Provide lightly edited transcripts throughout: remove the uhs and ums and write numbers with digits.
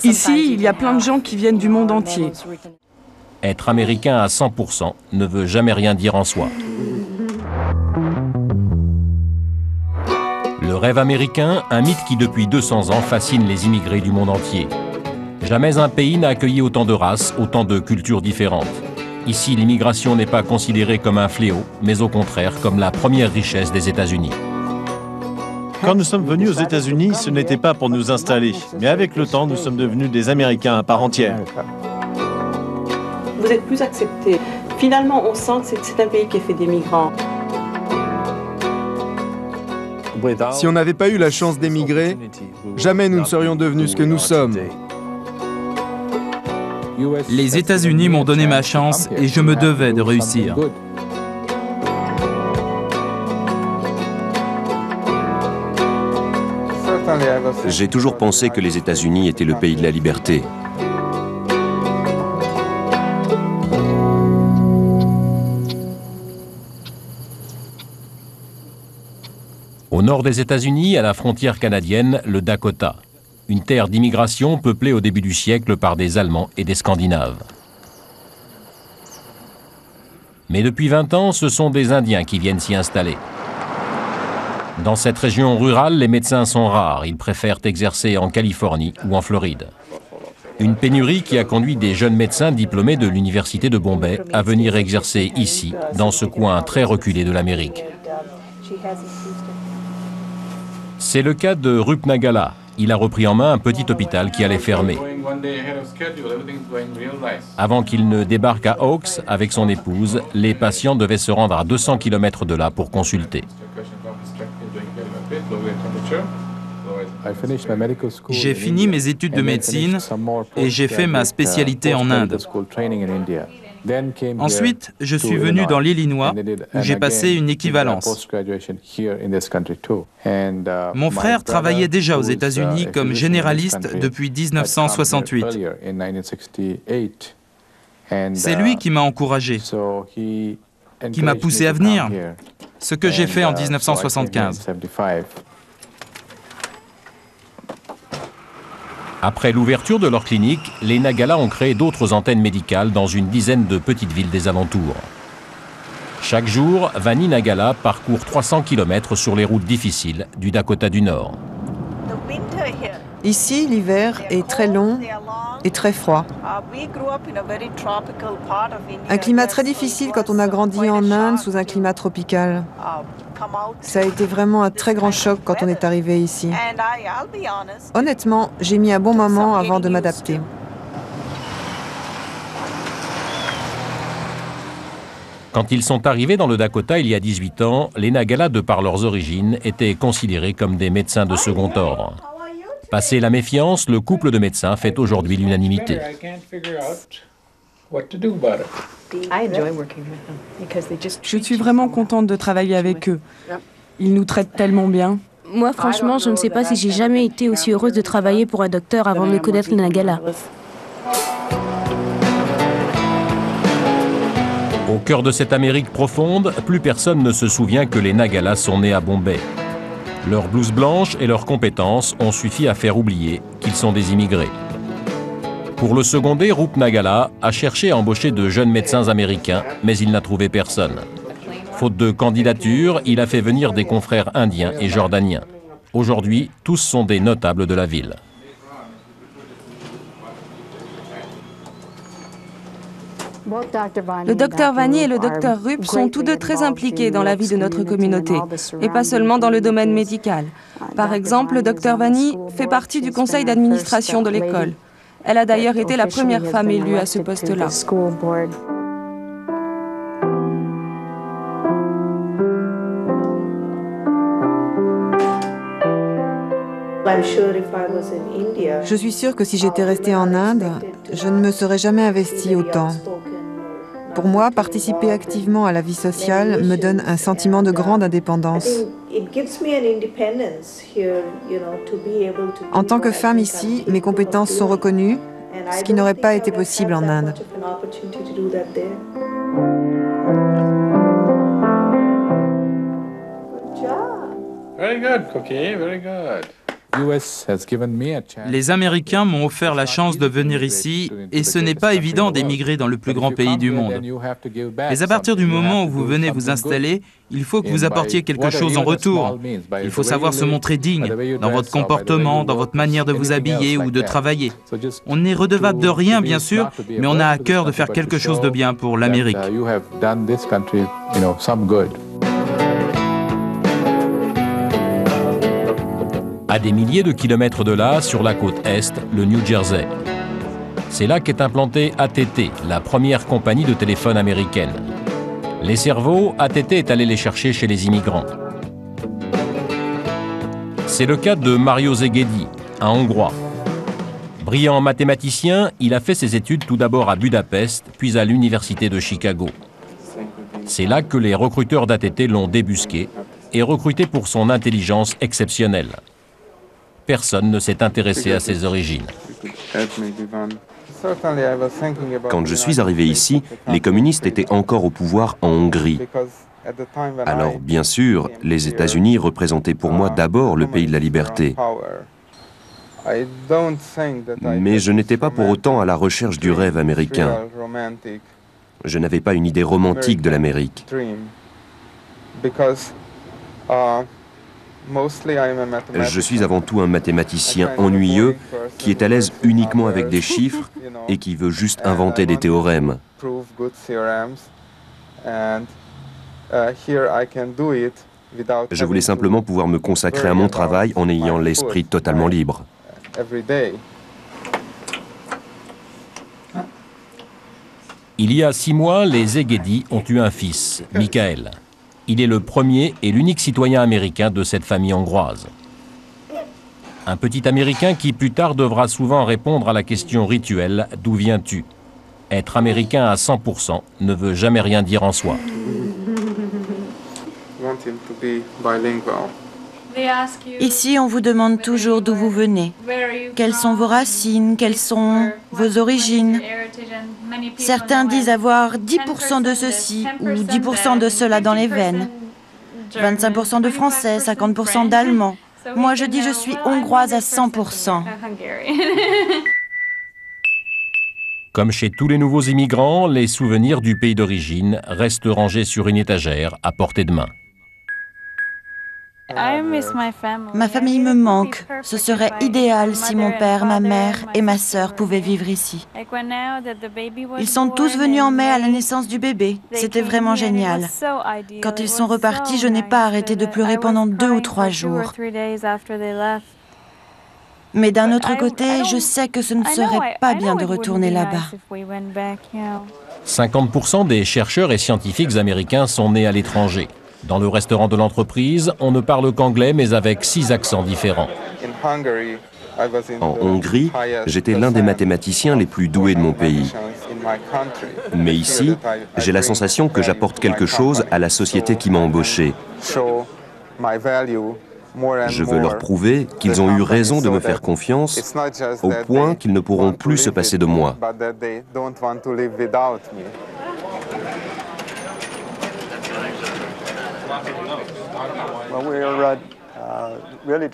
Ici, il y a plein de gens qui viennent du monde entier. Être américain à 100% ne veut jamais rien dire en soi. Le rêve américain, un mythe qui depuis 200 ans fascine les immigrés du monde entier. Jamais un pays n'a accueilli autant de races, autant de cultures différentes. Ici, l'immigration n'est pas considérée comme un fléau, mais au contraire comme la première richesse des États-Unis. Quand nous sommes venus aux États-Unis, ce n'était pas pour nous installer. Mais avec le temps, nous sommes devenus des Américains à part entière. Vous êtes plus acceptés. Finalement, on sent que c'est un pays qui est fait des migrants. Si on n'avait pas eu la chance d'émigrer, jamais nous ne serions devenus ce que nous sommes. Les États-Unis m'ont donné ma chance et je me devais de réussir. J'ai toujours pensé que les États-Unis étaient le pays de la liberté. Au nord des États-Unis, à la frontière canadienne, le Dakota. Une terre d'immigration peuplée au début du siècle par des Allemands et des Scandinaves. Mais depuis 20 ans, ce sont des Indiens qui viennent s'y installer. Dans cette région rurale, les médecins sont rares. Ils préfèrent exercer en Californie ou en Floride. Une pénurie qui a conduit des jeunes médecins diplômés de l'université de Bombay à venir exercer ici, dans ce coin très reculé de l'Amérique. C'est le cas de Rup Nagala. Il a repris en main un petit hôpital qui allait fermer. Avant qu'il ne débarque à Oaks avec son épouse, les patients devaient se rendre à 200 km de là pour consulter. J'ai fini mes études de médecine et j'ai fait ma spécialité en Inde. Ensuite, je suis venu dans l'Illinois où j'ai passé une équivalence. Mon frère travaillait déjà aux États-Unis comme généraliste depuis 1968. C'est lui qui m'a encouragé, qui m'a poussé à venir, ce que j'ai fait en 1975. Après l'ouverture de leur clinique, les Nagala ont créé d'autres antennes médicales dans une dizaine de petites villes des alentours. Chaque jour, Vani Nagala parcourt 300 km sur les routes difficiles du Dakota du Nord. Ici, l'hiver est très long et très froid. Un climat très difficile quand on a grandi en Inde sous un climat tropical. Ça a été vraiment un très grand choc quand on est arrivé ici. Honnêtement, j'ai mis un bon moment avant de m'adapter. Quand ils sont arrivés dans le Dakota il y a 18 ans, les Nagala, de par leurs origines, étaient considérés comme des médecins de second ordre. Passé la méfiance, le couple de médecins fait aujourd'hui l'unanimité. Je suis vraiment contente de travailler avec eux. Ils nous traitent tellement bien. Moi, franchement, je ne sais pas si j'ai jamais été aussi heureuse de travailler pour un docteur avant de connaître les Nagala. Au cœur de cette Amérique profonde, plus personne ne se souvient que les Nagala sont nés à Bombay. Leur blouse blanche et leurs compétences ont suffi à faire oublier qu'ils sont des immigrés. Pour le seconder, Rup Nagala a cherché à embaucher de jeunes médecins américains, mais il n'a trouvé personne. Faute de candidature, il a fait venir des confrères indiens et jordaniens. Aujourd'hui, tous sont des notables de la ville. Le docteur Vani et le docteur Rup sont tous deux très impliqués dans la vie de notre communauté, et pas seulement dans le domaine médical. Par exemple, le docteur Vani fait partie du conseil d'administration de l'école. Elle a d'ailleurs été la première femme élue à ce poste-là. Je suis sûre que si j'étais restée en Inde, je ne me serais jamais investie autant. Pour moi, participer activement à la vie sociale me donne un sentiment de grande indépendance. En tant que femme ici, mes compétences sont reconnues, ce qui n'aurait pas été possible en Inde. Very good, Cookie, very good. Les Américains m'ont offert la chance de venir ici et ce n'est pas évident d'émigrer dans le plus grand pays du monde. Mais à partir du moment où vous venez vous installer, il faut que vous apportiez quelque chose en retour. Il faut savoir se montrer digne dans votre comportement, dans votre manière de vous habiller ou de travailler. On n'est redevable de rien, bien sûr, mais on a à cœur de faire quelque chose de bien pour l'Amérique. À des milliers de kilomètres de là, sur la côte Est, le New Jersey. C'est là qu'est implantée AT&T, la première compagnie de téléphone américaine. Les cerveaux, AT&T est allé les chercher chez les immigrants. C'est le cas de Mario Szegedy, un Hongrois. Brillant mathématicien, il a fait ses études tout d'abord à Budapest, puis à l'université de Chicago. C'est là que les recruteurs d'AT&T l'ont débusqué et recruté pour son intelligence exceptionnelle. Personne ne s'est intéressé à ses origines. Quand je suis arrivé ici, les communistes étaient encore au pouvoir en Hongrie. Alors, bien sûr, les États-Unis représentaient pour moi d'abord le pays de la liberté. Mais je n'étais pas pour autant à la recherche du rêve américain. Je n'avais pas une idée romantique de l'Amérique. Je suis avant tout un mathématicien ennuyeux qui est à l'aise uniquement avec des chiffres et qui veut juste inventer des théorèmes. Je voulais simplement pouvoir me consacrer à mon travail en ayant l'esprit totalement libre. Il y a 6 mois, les Szegedy ont eu un fils, Michael. Il est le premier et l'unique citoyen américain de cette famille hongroise. Un petit Américain qui plus tard devra souvent répondre à la question rituelle « D'où viens-tu » Être américain à 100% ne veut jamais rien dire en soi. Ici, on vous demande toujours d'où vous venez. Quelles sont vos racines? Quelles sont vos origines? Certains disent avoir 10% de ceci ou 10% de cela dans les veines. 25% de français, 50% d'allemand. Moi, je dis je suis hongroise à 100%. Comme chez tous les nouveaux immigrants, les souvenirs du pays d'origine restent rangés sur une étagère à portée de main. Ma famille me manque. Ce serait idéal si mon père, ma mère et ma sœur pouvaient vivre ici. Ils sont tous venus en mai à la naissance du bébé. C'était vraiment génial. Quand ils sont repartis, je n'ai pas arrêté de pleurer pendant 2 ou 3 jours. Mais d'un autre côté, je sais que ce ne serait pas bien de retourner là-bas. 50% des chercheurs et scientifiques américains sont nés à l'étranger. Dans le restaurant de l'entreprise, on ne parle qu'anglais, mais avec 6 accents différents. En Hongrie, j'étais l'un des mathématiciens les plus doués de mon pays. Mais ici, j'ai la sensation que j'apporte quelque chose à la société qui m'a embauché. Je veux leur prouver qu'ils ont eu raison de me faire confiance, au point qu'ils ne pourront plus se passer de moi.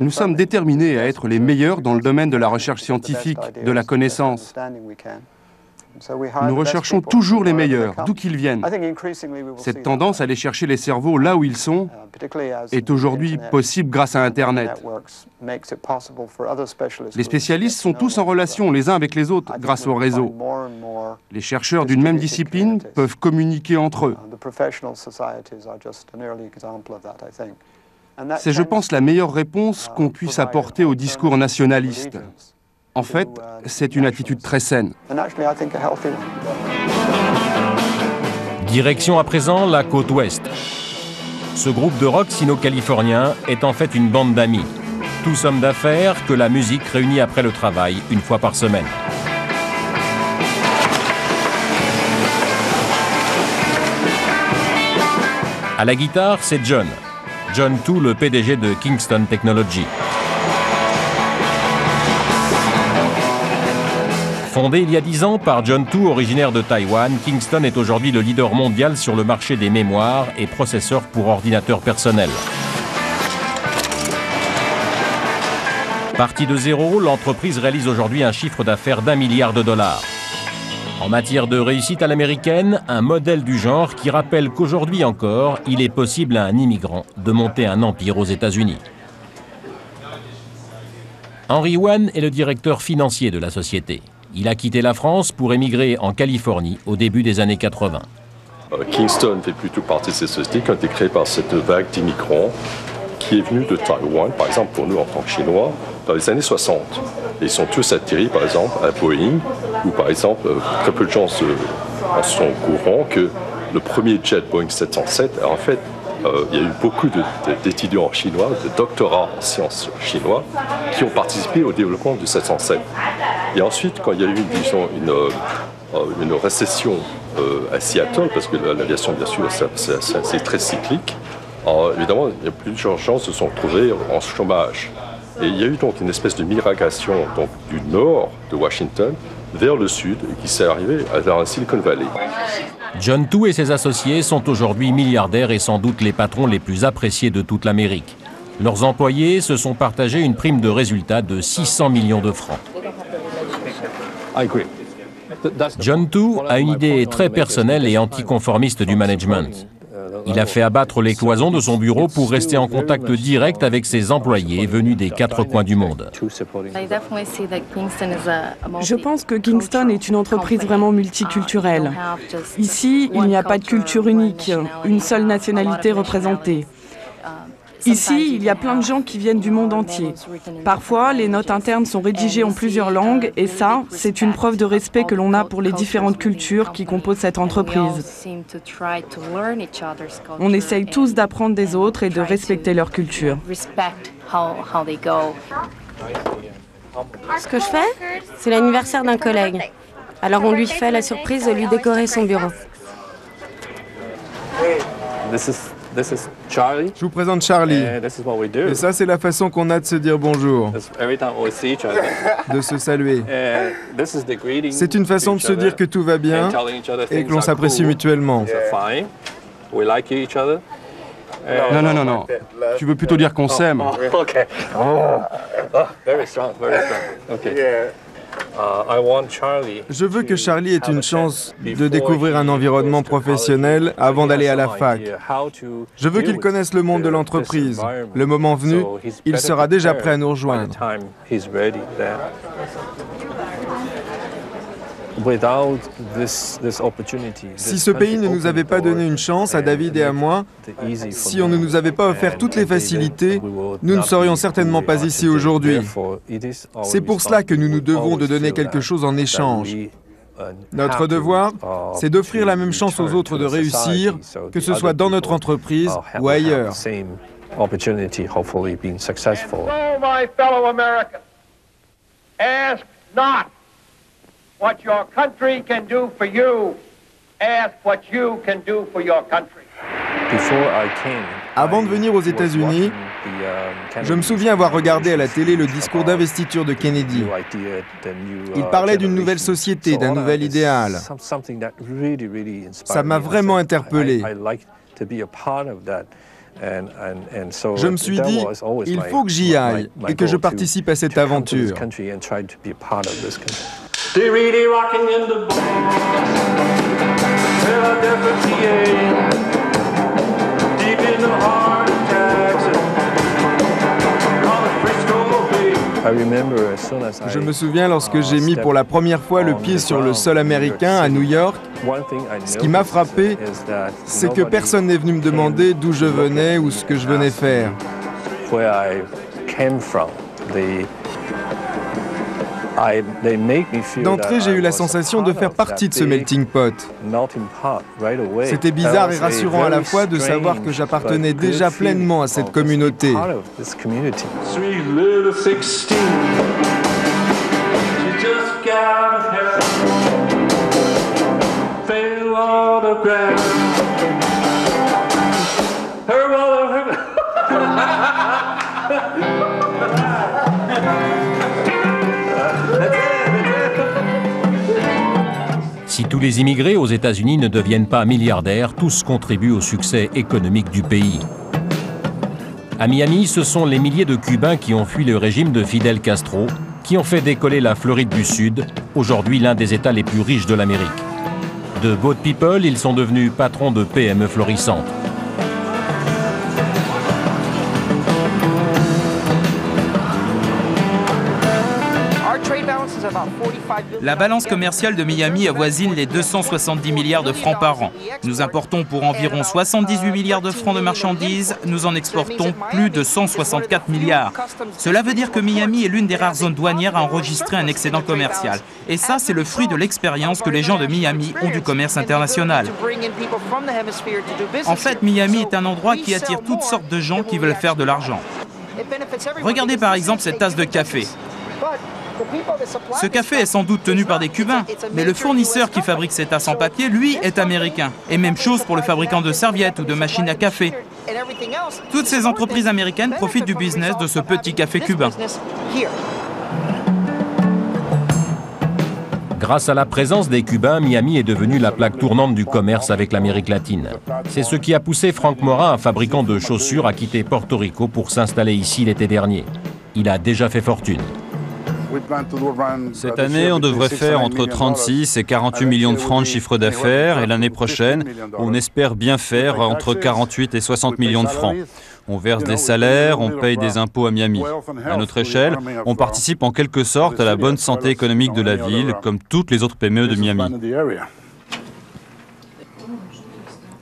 Nous sommes déterminés à être les meilleurs dans le domaine de la recherche scientifique, de la connaissance. Nous recherchons toujours les meilleurs, d'où qu'ils viennent. Cette tendance à aller chercher les cerveaux là où ils sont est aujourd'hui possible grâce à Internet. Les spécialistes sont tous en relation les uns avec les autres grâce au réseau. Les chercheurs d'une même discipline peuvent communiquer entre eux. C'est, je pense, la meilleure réponse qu'on puisse apporter au discours nationaliste. En fait, c'est une attitude très saine. Direction à présent la côte ouest. Ce groupe de rock sino-californien est en fait une bande d'amis. Tous hommes d'affaires que la musique réunit après le travail 1 fois par semaine. À la guitare, c'est John. John Tu, le PDG de Kingston Technology. Fondé il y a 10 ans par John Tu, originaire de Taïwan, Kingston est aujourd'hui le leader mondial sur le marché des mémoires et processeurs pour ordinateurs personnels. Partie de zéro, l'entreprise réalise aujourd'hui un chiffre d'affaires d'1 milliard de dollars. En matière de réussite à l'américaine, un modèle du genre qui rappelle qu'aujourd'hui encore, il est possible à un immigrant de monter un empire aux États-Unis. Henry Wan est le directeur financier de la société. Il a quitté la France pour émigrer en Californie au début des années 80. Kingston fait plutôt partie de ces sociétés qui ont été créées par cette vague d'immigrants qui est venue de Taïwan, par exemple pour nous en tant que Chinois, dans les années 60. Et ils sont tous atterris, par exemple, à Boeing, où par exemple, très peu de gens sont au courant que le premier jet Boeing 707, en fait, il y a eu beaucoup d'étudiants chinois, de doctorats en sciences chinois, qui ont participé au développement du 707. Et ensuite, quand il y a eu, disons, une récession à Seattle, parce que l'aviation, bien sûr, c'est très cyclique, évidemment, il y a plusieurs gens se sont retrouvés en chômage. Et il y a eu donc une espèce de migration donc, du nord de Washington vers le sud, qui s'est arrivé dans la Silicon Valley. John Tu et ses associés sont aujourd'hui milliardaires et sans doute les patrons les plus appréciés de toute l'Amérique. Leurs employés se sont partagés une prime de résultat de 600 millions de francs. John Tu a une idée très personnelle et anticonformiste du management. Il a fait abattre les cloisons de son bureau pour rester en contact direct avec ses employés venus des 4 coins du monde. Je pense que Kingston est une entreprise vraiment multiculturelle. Ici, il n'y a pas de culture unique, une seule nationalité représentée. Ici, il y a plein de gens qui viennent du monde entier. Parfois, les notes internes sont rédigées en plusieurs langues et ça, c'est une preuve de respect que l'on a pour les différentes cultures qui composent cette entreprise. On essaye tous d'apprendre des autres et de respecter leur culture. Ce que je fais, c'est l'anniversaire d'un collègue. Alors on lui fait la surprise de lui décorer son bureau. Je vous présente Charlie. Et ça, c'est la façon qu'on a de se dire bonjour, de se saluer. C'est une façon de se dire que tout va bien et que l'on s'apprécie mutuellement. Non. Tu veux plutôt dire qu'on s'aime. Je veux que Charlie ait une chance de découvrir un environnement professionnel avant d'aller à la fac. Je veux qu'il connaisse le monde de l'entreprise. Le moment venu, il sera déjà prêt à nous rejoindre. Si ce pays ne nous avait pas donné une chance à David et à moi, si on ne nous avait pas offert toutes les facilités, nous ne serions certainement pas ici aujourd'hui. C'est pour cela que nous nous devons de donner quelque chose en échange. Notre devoir, c'est d'offrir la même chance aux autres de réussir, que ce soit dans notre entreprise ou ailleurs. What your country can do for you, ask what you can do for your country. Avant de venir aux États-Unis, je me souviens avoir regardé à la télé le discours d'investiture de Kennedy. Il parlait d'une nouvelle société, d'un nouvel idéal. Ça m'a vraiment interpellé. Je me suis dit, il faut que j'y aille et que je participe à cette aventure. They're really rocking in the boat. Philadelphia, deep in the heart of Texas, on the Frisco Bay. Je me souviens lorsque j'ai mis pour la première fois le pied sur le sol américain à New York, ce qui m'a frappé, c'est que personne n'est venu me demander d'où je venais ou ce que je venais faire. D'entrée, j'ai eu la sensation de faire partie de ce melting pot. C'était bizarre et rassurant à la fois de savoir que j'appartenais déjà pleinement à cette communauté. Si tous les immigrés aux États-Unis ne deviennent pas milliardaires, tous contribuent au succès économique du pays. À Miami, ce sont les milliers de Cubains qui ont fui le régime de Fidel Castro, qui ont fait décoller la Floride du Sud, aujourd'hui l'un des États les plus riches de l'Amérique. De boat people, ils sont devenus patrons de PME florissantes. La balance commerciale de Miami avoisine les 270 milliards de francs par an. Nous importons pour environ 78 milliards de francs de marchandises, nous en exportons plus de 164 milliards. Cela veut dire que Miami est l'une des rares zones douanières à enregistrer un excédent commercial. Et ça, c'est le fruit de l'expérience que les gens de Miami ont du commerce international. En fait, Miami est un endroit qui attire toutes sortes de gens qui veulent faire de l'argent. Regardez par exemple cette tasse de café. Ce café est sans doute tenu par des Cubains, mais le fournisseur qui fabrique ces tasses en papier, lui, est américain. Et même chose pour le fabricant de serviettes ou de machines à café. Toutes ces entreprises américaines profitent du business de ce petit café cubain. Grâce à la présence des Cubains, Miami est devenue la plaque tournante du commerce avec l'Amérique latine. C'est ce qui a poussé Frank Mora, un fabricant de chaussures, à quitter Porto Rico pour s'installer ici l'été dernier. Il a déjà fait fortune. Cette année, on devrait faire entre 36 et 48 millions de francs de chiffre d'affaires et l'année prochaine, on espère bien faire entre 48 et 60 millions de francs. On verse des salaires, on paye des impôts à Miami. À notre échelle, on participe en quelque sorte à la bonne santé économique de la ville, comme toutes les autres PME de Miami.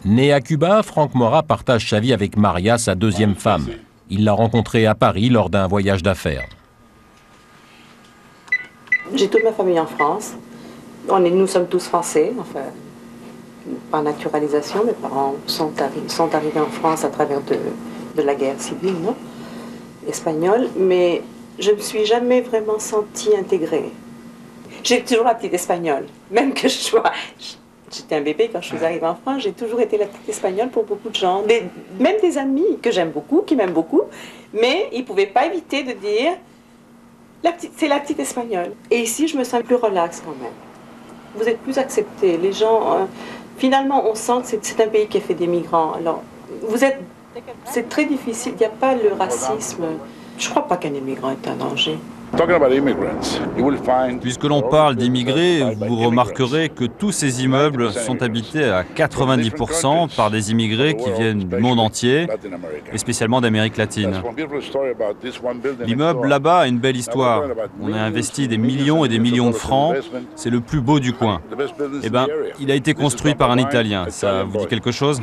Né à Cuba, Frank Mora partage sa vie avec Maria, sa deuxième femme. Il l'a rencontrée à Paris lors d'un voyage d'affaires. J'ai toute ma famille en France. Nous sommes tous français, enfin, par naturalisation. Mes parents sont arrivés en France à travers de la guerre civile, non, espagnole, mais je ne me suis jamais vraiment sentie intégrée. J'ai toujours la petite espagnole, même que j'étais un bébé quand je suis arrivée en France, j'ai toujours été la petite espagnole pour beaucoup de gens, même des amis que j'aime beaucoup, qui m'aiment beaucoup, mais ils ne pouvaient pas éviter de dire c'est la petite espagnole. Et ici, je me sens plus relax quand même. Vous êtes plus acceptés. Les gens, finalement, on sent que c'est un pays qui a fait des migrants. Alors, c'est très difficile. Il n'y a pas le racisme. Je ne crois pas qu'un immigrant est un danger. Puisque l'on parle d'immigrés, vous remarquerez que tous ces immeubles sont habités à 90% par des immigrés qui viennent du monde entier, et spécialement d'Amérique latine. L'immeuble là-bas a une belle histoire. On a investi des millions et des millions de francs. C'est le plus beau du coin. Eh bien, il a été construit par un Italien. Ça vous dit quelque chose ?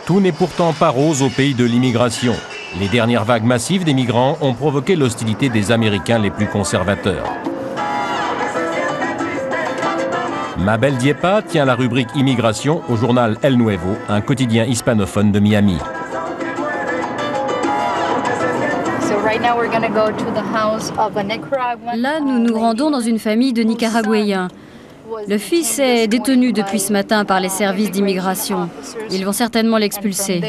Tout n'est pourtant pas rose au pays de l'immigration. Les dernières vagues massives des migrants ont provoqué l'hostilité des Américains les plus conservateurs. Mabel Diepa tient la rubrique Immigration au journal El Nuevo, un quotidien hispanophone de Miami. Là, nous nous rendons dans une famille de Nicaraguayens. Le fils est détenu depuis ce matin par les services d'immigration. Ils vont certainement l'expulser.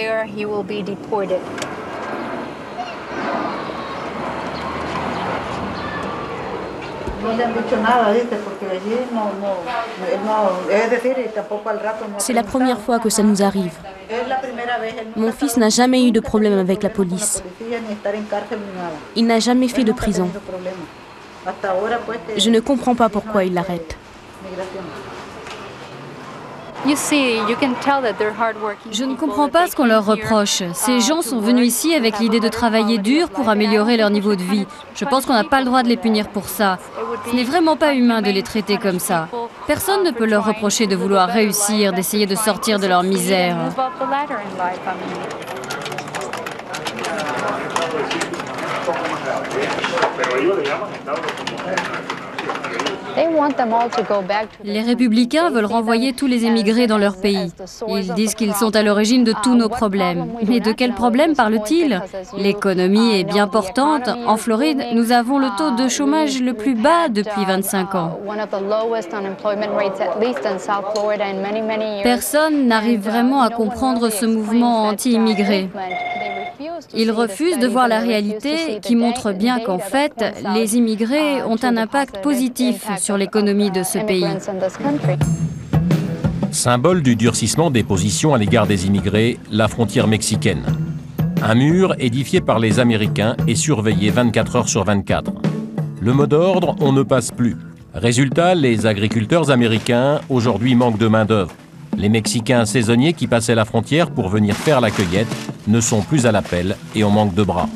C'est la première fois que ça nous arrive. Mon fils n'a jamais eu de problème avec la police. Il n'a jamais fait de prison. Je ne comprends pas pourquoi il l'arrête. Je ne comprends pas ce qu'on leur reproche. Ces gens sont venus ici avec l'idée de travailler dur pour améliorer leur niveau de vie. Je pense qu'on n'a pas le droit de les punir pour ça. Ce n'est vraiment pas humain de les traiter comme ça. Personne ne peut leur reprocher de vouloir réussir, d'essayer de sortir de leur misère. Les républicains veulent renvoyer tous les émigrés dans leur pays. Ils disent qu'ils sont à l'origine de tous nos problèmes. Mais de quels problèmes parlent-ils? L'économie est bien portante. En Floride, nous avons le taux de chômage le plus bas depuis 25 ans. Personne n'arrive vraiment à comprendre ce mouvement anti-immigré. Ils refusent de voir la réalité qui montre bien qu'en fait, les immigrés ont un impact positif sur l'économie de ce pays. Symbole du durcissement des positions à l'égard des immigrés, la frontière mexicaine. Un mur édifié par les Américains et surveillé 24 heures sur 24. Le mot d'ordre, on ne passe plus. Résultat, les agriculteurs américains aujourd'hui manquent de main-d'œuvre. Les Mexicains saisonniers qui passaient la frontière pour venir faire la cueillette ne sont plus à l'appel et on manque de bras.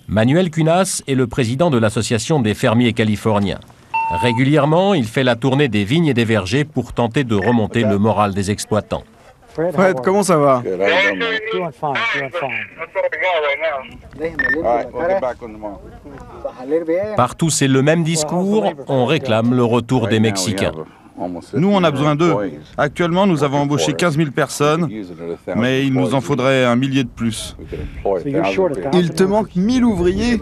Manuel Cunas est le président de l'Association des fermiers californiens. Régulièrement, il fait la tournée des vignes et des vergers pour tenter de remonter le moral des exploitants. Fred, comment ça va? Partout, c'est le même discours, on réclame le retour des Mexicains. Nous, on a besoin d'eux. Actuellement, nous avons embauché 15 000 personnes, mais il nous en faudrait 1 millier de plus. Il te manque 1000 ouvriers?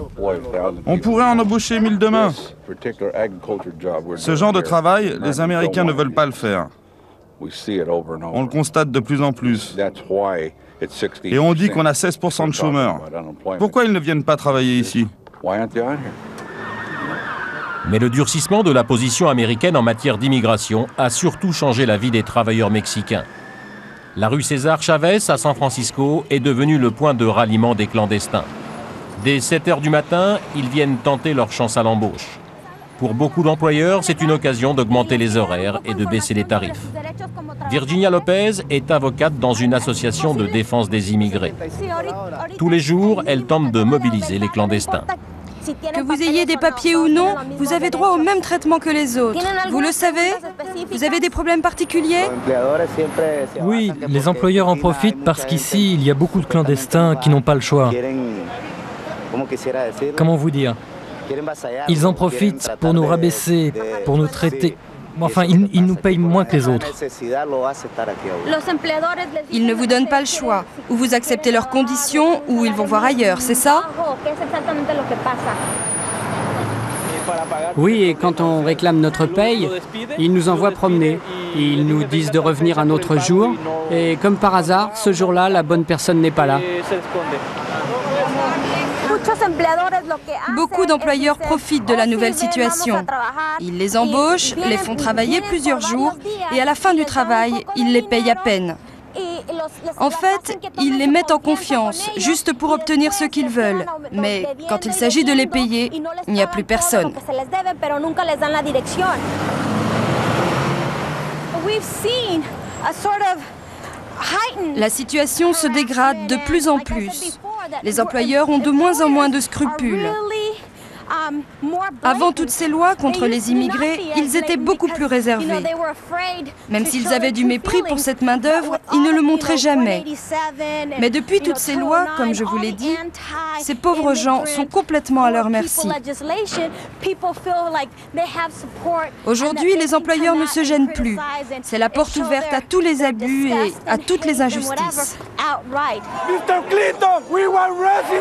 On pourrait en embaucher 1000 demain. Ce genre de travail, les Américains ne veulent pas le faire. On le constate de plus en plus. Et on dit qu'on a 16% de chômeurs. Pourquoi ils ne viennent pas travailler ici? Mais le durcissement de la position américaine en matière d'immigration a surtout changé la vie des travailleurs mexicains. La rue César Chavez à San Francisco est devenue le point de ralliement des clandestins. Dès 7 heures du matin, ils viennent tenter leur chance à l'embauche. Pour beaucoup d'employeurs, c'est une occasion d'augmenter les horaires et de baisser les tarifs. Virginia Lopez est avocate dans une association de défense des immigrés. Tous les jours, elle tente de mobiliser les clandestins. Que vous ayez des papiers ou non, vous avez droit au même traitement que les autres. Vous le savez? Vous avez des problèmes particuliers? Oui, les employeurs en profitent parce qu'ici, il y a beaucoup de clandestins qui n'ont pas le choix. Comment vous dire? Ils en profitent pour nous rabaisser, pour nous traiter. Enfin, ils nous payent moins que les autres. Ils ne vous donnent pas le choix. Ou vous acceptez leurs conditions, ou ils vont voir ailleurs, c'est ça? Oui, et quand on réclame notre paye, ils nous envoient promener. Ils nous disent de revenir un autre jour. Et comme par hasard, ce jour-là, la bonne personne n'est pas là. Beaucoup d'employeurs profitent de la nouvelle situation. Ils les embauchent, les font travailler plusieurs jours et à la fin du travail, ils les payent à peine. En fait, ils les mettent en confiance, juste pour obtenir ce qu'ils veulent. Mais quand il s'agit de les payer, il n'y a plus personne. La situation se dégrade de plus en plus. Les employeurs ont de moins en moins de scrupules. Avant toutes ces lois contre les immigrés, ils étaient beaucoup plus réservés. Même s'ils avaient du mépris pour cette main-d'œuvre, ils ne le montraient jamais. Mais depuis toutes ces lois, comme je vous l'ai dit, ces pauvres gens sont complètement à leur merci. Aujourd'hui, les employeurs ne se gênent plus. C'est la porte ouverte à tous les abus et à toutes les injustices.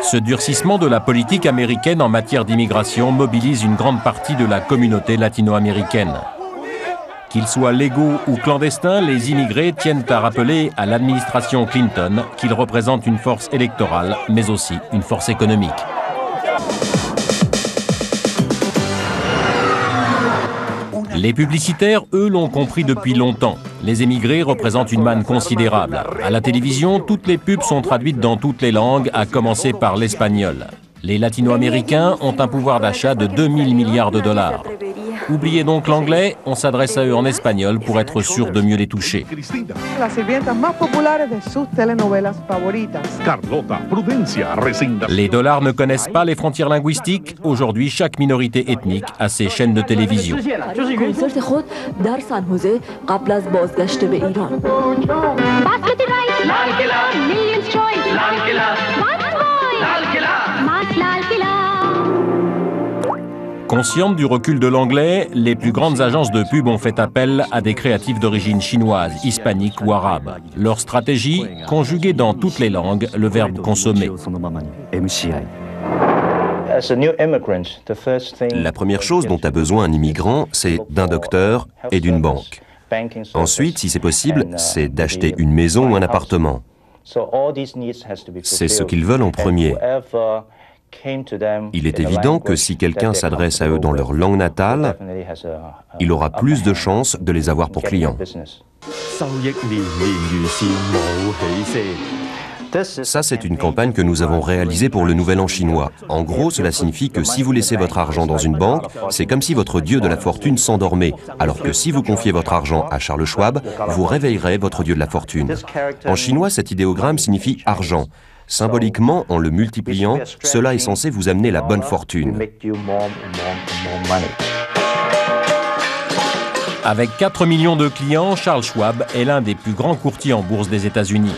Ce durcissement de la politique américaine en matière d'immigration mobilise une grande partie de la communauté latino-américaine. Qu'ils soient légaux ou clandestins, les immigrés tiennent à rappeler à l'administration Clinton qu'ils représentent une force électorale, mais aussi une force économique. Les publicitaires, eux, l'ont compris depuis longtemps. Les émigrés représentent une manne considérable. À la télévision, toutes les pubs sont traduites dans toutes les langues, à commencer par l'espagnol. Les latino-américains ont un pouvoir d'achat de 2000 milliards de dollars. Oubliez donc l'anglais, on s'adresse à eux en espagnol pour être sûr de mieux les toucher. Les dollars ne connaissent pas les frontières linguistiques. Aujourd'hui, chaque minorité ethnique a ses chaînes de télévision. Conscientes du recul de l'anglais, les plus grandes agences de pub ont fait appel à des créatifs d'origine chinoise, hispanique ou arabe. Leur stratégie, conjuguer dans toutes les langues le verbe consommer. La première chose dont a besoin un immigrant, c'est d'un docteur et d'une banque. Ensuite, si c'est possible, c'est d'acheter une maison ou un appartement. C'est ce qu'ils veulent en premier. Il est évident que si quelqu'un s'adresse à eux dans leur langue natale, il aura plus de chances de les avoir pour clients. Ça, c'est une campagne que nous avons réalisée pour le Nouvel An chinois. En gros, cela signifie que si vous laissez votre argent dans une banque, c'est comme si votre dieu de la fortune s'endormait, alors que si vous confiez votre argent à Charles Schwab, vous réveillerez votre dieu de la fortune. En chinois, cet idéogramme signifie argent. Symboliquement, en le multipliant, cela est censé vous amener la bonne fortune. Avec 4 millions de clients, Charles Schwab est l'un des plus grands courtiers en bourse des États-Unis.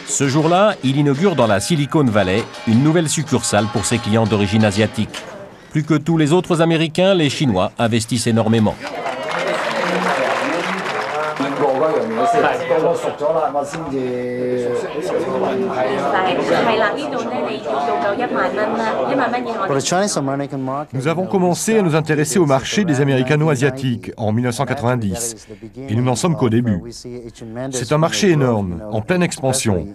Ce jour-là, il inaugure dans la Silicon Valley une nouvelle succursale pour ses clients d'origine asiatique. Plus que tous les autres Américains, les Chinois investissent énormément. Nous avons commencé à nous intéresser au marché des Américano-Asiatiques en 1990 et nous n'en sommes qu'au début. C'est un marché énorme, en pleine expansion.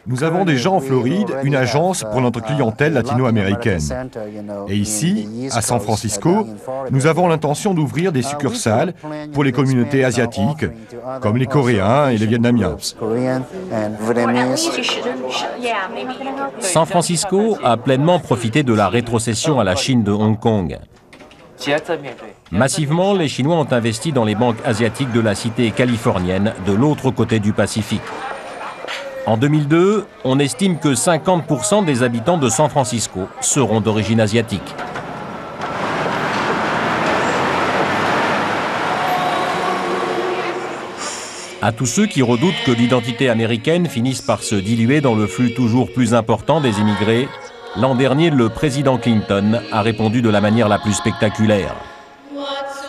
Nous avons déjà en Floride une agence pour notre clientèle latino-américaine. Et ici, à San Francisco, nous avons l'intention d'ouvrir des succursales pour les communautés asiatiques, comme les Coréens et les Vietnamiens. San Francisco a pleinement profité de la rétrocession à la Chine de Hong Kong. Massivement, les Chinois ont investi dans les banques asiatiques de la cité californienne de l'autre côté du Pacifique. En 2002, on estime que 50% des habitants de San Francisco seront d'origine asiatique. À tous ceux qui redoutent que l'identité américaine finisse par se diluer dans le flux toujours plus important des immigrés, l'an dernier, le président Clinton a répondu de la manière la plus spectaculaire.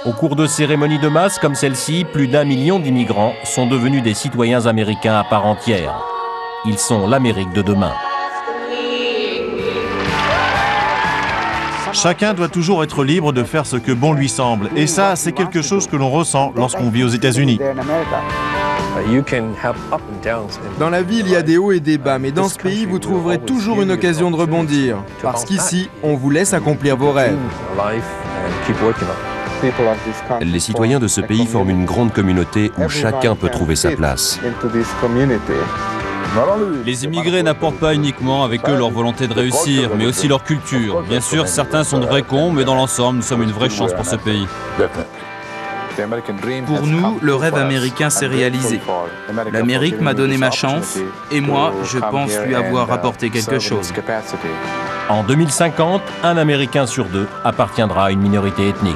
Au cours de cérémonies de masse comme celle-ci, plus d'1 million d'immigrants sont devenus des citoyens américains à part entière. Ils sont l'Amérique de demain. Chacun doit toujours être libre de faire ce que bon lui semble. Et ça, c'est quelque chose que l'on ressent lorsqu'on vit aux États-Unis. Dans la vie, il y a des hauts et des bas, mais dans ce pays, vous trouverez toujours une occasion de rebondir. Parce qu'ici, on vous laisse accomplir vos rêves. Les citoyens de ce pays forment une grande communauté où chacun peut trouver sa place. Les immigrés n'apportent pas uniquement avec eux leur volonté de réussir, mais aussi leur culture. Bien sûr, certains sont de vrais cons, mais dans l'ensemble, nous sommes une vraie chance pour ce pays. Pour nous, le rêve américain s'est réalisé. L'Amérique m'a donné ma chance, et moi, je pense lui avoir apporté quelque chose. En 2050, un Américain sur 2 appartiendra à une minorité ethnique.